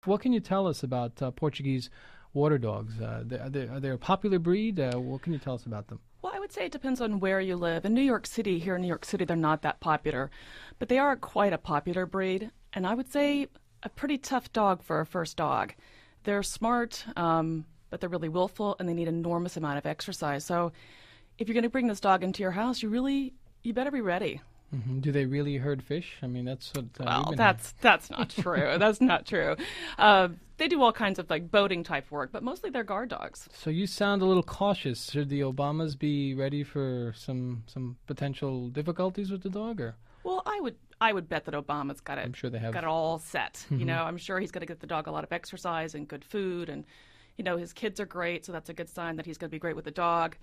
What can you tell us about Portuguese water dogs? Are they a popular breed? What can you tell us about them? Well, I would say it depends on where you live. In New York City, here in New York City, they're not that popular, but they are quite a popular breed. And I would say a pretty tough dog for a first dog. They're smart, but they're really willful, and they need an enormous amount of exercise. So if you're going to bring this dog into your house, you better be ready. Do they really herd fish? I mean, that's what Well, that's not true. That's not true. They do all kinds of like boating type work, but mostly they're guard dogs. So you sound a little cautious. Should the Obamas be ready for some potential difficulties with the dog, or? Well, I would bet that Obama's got it. I'm sure they have. Got it all set. I'm sure he's going to get the dog a lot of exercise and good food, and his kids are great, so that's a good sign that he's going to be great with the dog.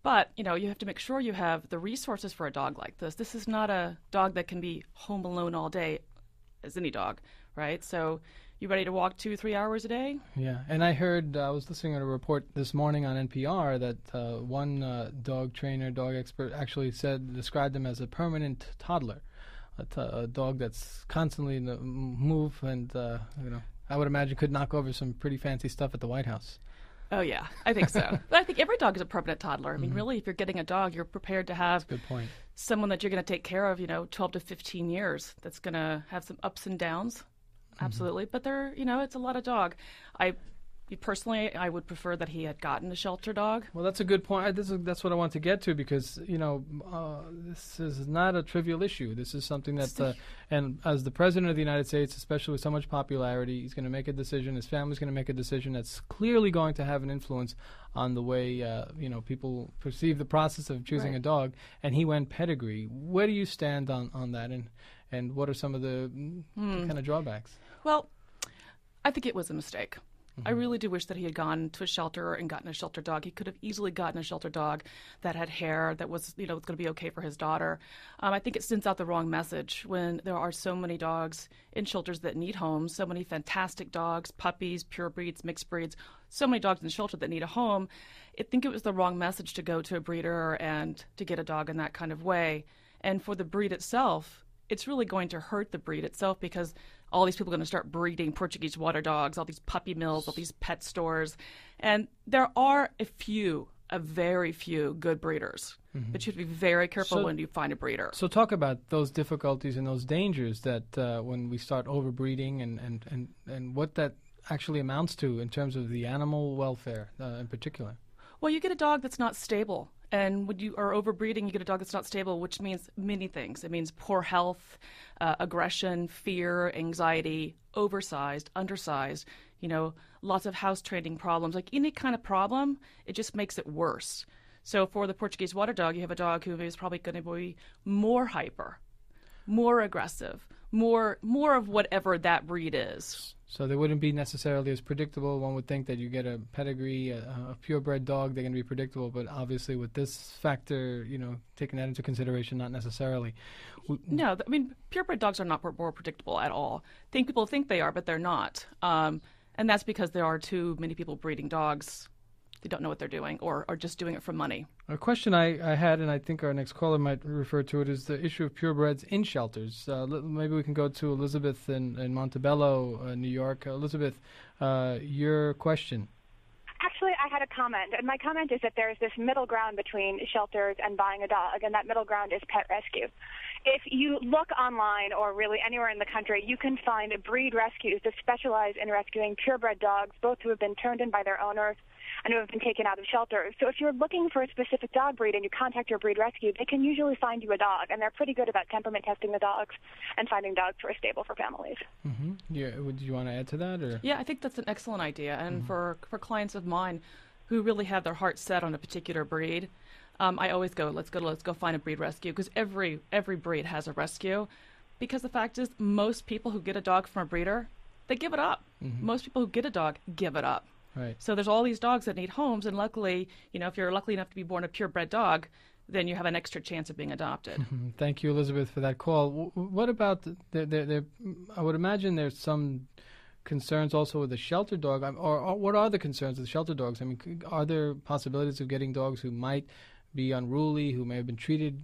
But, you have to make sure you have the resources for a dog like this. This is not a dog that can be home alone all day, as any dog, right? So you ready to walk 2-3 hours a day? Yeah, and I heard, I was listening to a report this morning on NPR that one dog trainer, dog expert actually described him as a permanent toddler, a dog that's constantly in the move and, I would imagine could knock over some pretty fancy stuff at the White House. Oh, yeah, I think so. But I think every dog is a permanent toddler. I mean, really, if you're getting a dog, you're prepared to have Good point. someone that you're going to take care of, 12 to 15 years that's going to have some ups and downs. Absolutely. But it's a lot of dog. Personally, I would prefer that he had gotten a shelter dog. Well, that's a good point. That's what I want to get to because, this is not a trivial issue. This is something that, and as the President of the United States, especially with so much popularity, he's going to make a decision, his family's going to make a decision that's clearly going to have an influence on the way, people perceive the process of choosing a dog. And he went pedigree. Where do you stand on that, and what are some of the kind of drawbacks? Well, I think it was a mistake. I really do wish that he had gone to a shelter and gotten a shelter dog. He could have easily gotten a shelter dog that had hair that was, going to be okay for his daughter. I think it sends out the wrong message when there are so many dogs in shelters that need homes, so many fantastic dogs, puppies, pure breeds, mixed breeds, so many dogs in the shelter that need a home. I think it was the wrong message to go to a breeder and to get a dog in that kind of way. And for the breed itself, it's really going to hurt the breed itself because all these people are going to start breeding Portuguese water dogs, all these puppy mills, all these pet stores. And there are a very few good breeders. But you have to be very careful when you find a breeder. So talk about those difficulties and those dangers that when we start overbreeding and what that actually amounts to in terms of the animal welfare in particular. Well, you get a dog that's not stable. And when you are overbreeding, you get a dog that's not stable, which means many things. It means poor health, aggression, fear, anxiety, oversized, undersized, lots of house training problems. Like any kind of problem, it just makes it worse. So for the Portuguese water dog, you have a dog who is probably going to be more hyper, more aggressive, more of whatever that breed is. So they wouldn't be necessarily as predictable. One would think that you get a pedigree, a purebred dog, they're going to be predictable. But obviously with this factor, taking that into consideration, not necessarily. No, I mean, purebred dogs are not more predictable at all. People think they are, but they're not. And that's because there are too many people breeding dogs. They don't know what they're doing or are just doing it for money. A question I had, and I think our next caller might refer to it, is the issue of purebreds in shelters. Maybe we can go to Elizabeth in Montebello, New York. Elizabeth, your question. Actually, I had a comment, and my comment is that there's this middle ground between shelters and buying a dog, and that middle ground is pet rescue. If you look online or really anywhere in the country, you can find breed rescues that specialize in rescuing purebred dogs, both who have been turned in by their owners and who have been taken out of shelters. So if you're looking for a specific dog breed and you contact your breed rescue, they can usually find you a dog, and they're pretty good about temperament testing the dogs and finding dogs who are stable for families. Yeah, would you want to add to that? Or? Yeah, I think that's an excellent idea. And for clients of mine who really have their heart set on a particular breed, I always go, let's go find a breed rescue, because every breed has a rescue. Because the fact is, most people who get a dog from a breeder, they give it up. Most people who get a dog give it up. Right. So there's all these dogs that need homes, and luckily, if you're lucky enough to be born a purebred dog, then you have an extra chance of being adopted. Thank you, Elizabeth, for that call. What about I would imagine there's some concerns also with the shelter dog, or what are the concerns with shelter dogs? I mean, are there possibilities of getting dogs who might be unruly, who may have been treated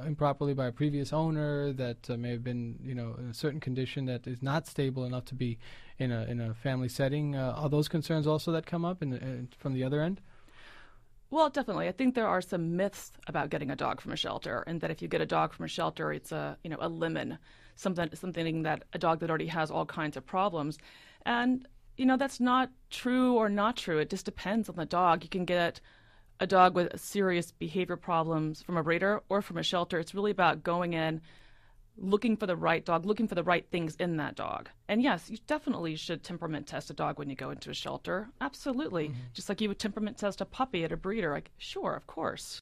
improperly by a previous owner, that may have been, in a certain condition that is not stable enough to be in a family setting. Are those concerns also that come up from the other end? Well, definitely. I think there are some myths about getting a dog from a shelter, and that if you get a dog from a shelter, it's a lemon, something that a dog that already has all kinds of problems. And, that's not true or not true. It just depends on the dog. You can get a dog with serious behavior problems from a breeder or from a shelter. It's really about going in, looking for the right dog, looking for the right things in that dog. And yes, you definitely should temperament test a dog when you go into a shelter. Absolutely. Just like you would temperament test a puppy at a breeder. Sure, of course.